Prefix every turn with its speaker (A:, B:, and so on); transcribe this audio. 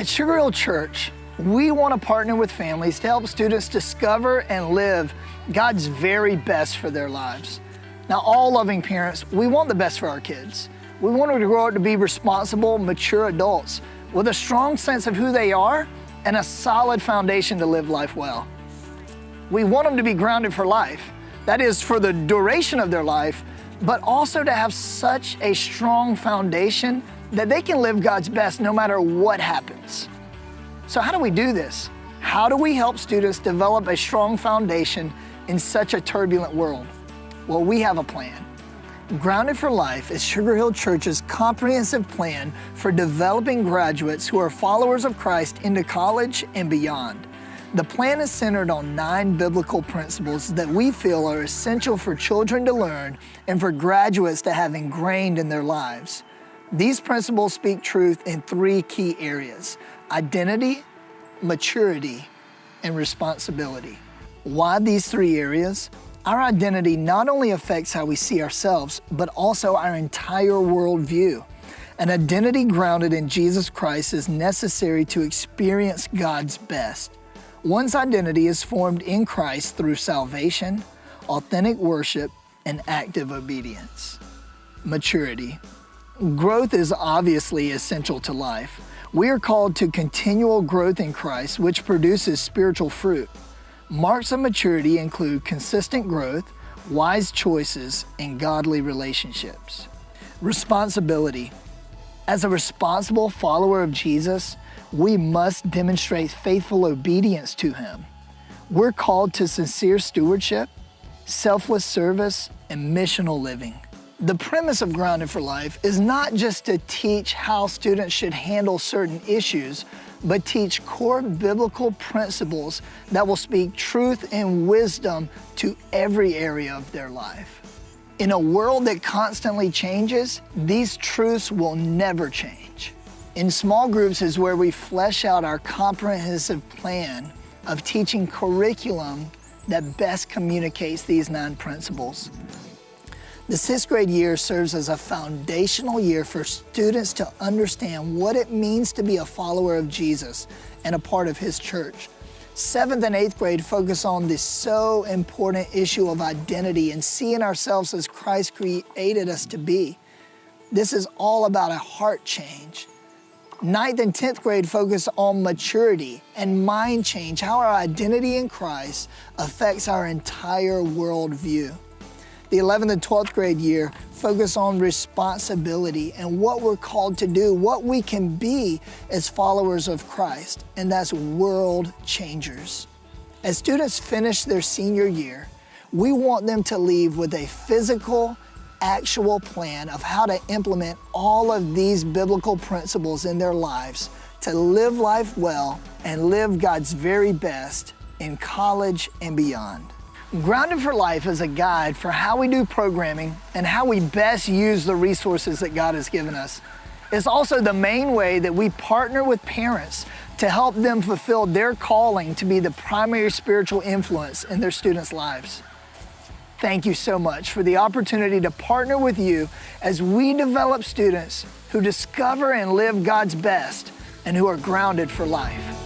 A: At Sugar Hill Church, we want to partner with families to help students discover and live God's very best for their lives. Now, all loving parents, we want the best for our kids. We want them to grow up to be responsible, mature adults with a strong sense of who they are and a solid foundation to live life well. We want them to be grounded for life, that is, for the duration of their life, but also to have such a strong foundation that they can live God's best no matter what happens. So how do we do this? How do we help students develop a strong foundation in such a turbulent world? Well, we have a plan. Grounded for Life is Sugar Hill Church's comprehensive plan for developing graduates who are followers of Christ into college and beyond. The plan is centered on 9 biblical principles that we feel are essential for children to learn and for graduates to have ingrained in their lives. These principles speak truth in 3 key areas: identity, maturity, and responsibility. Why these 3 areas? Our identity not only affects how we see ourselves, but also our entire worldview. An identity grounded in Jesus Christ is necessary to experience God's best. One's identity is formed in Christ through salvation, authentic worship, and active obedience. Maturity. Growth is obviously essential to life. We are called to continual growth in Christ, which produces spiritual fruit. Marks of maturity include consistent growth, wise choices, and godly relationships. Responsibility. As a responsible follower of Jesus, we must demonstrate faithful obedience to Him. We're called to sincere stewardship, selfless service, and missional living. The premise of Grounded for Life is not just to teach how students should handle certain issues, but teach core biblical principles that will speak truth and wisdom to every area of their life. In a world that constantly changes, these truths will never change. In small groups is where we flesh out our comprehensive plan of teaching curriculum that best communicates these 9 principles. The 6th grade year serves as a foundational year for students to understand what it means to be a follower of Jesus and a part of His church. 7th and 8th grade focus on this so important issue of identity and seeing ourselves as Christ created us to be. This is all about a heart change. 9th and 10th grade focus on maturity and mind change, how our identity in Christ affects our entire worldview. The 11th and 12th grade year focus on responsibility and what we're called to do, what we can be as followers of Christ, and that's world changers. As students finish their senior year, we want them to leave with a physical, actual plan of how to implement all of these biblical principles in their lives to live life well and live God's very best in college and beyond. Grounded for Life is a guide for how we do programming and how we best use the resources that God has given us. It's also the main way that we partner with parents to help them fulfill their calling to be the primary spiritual influence in their students' lives. Thank you so much for the opportunity to partner with you as we develop students who discover and live God's best and who are grounded for life.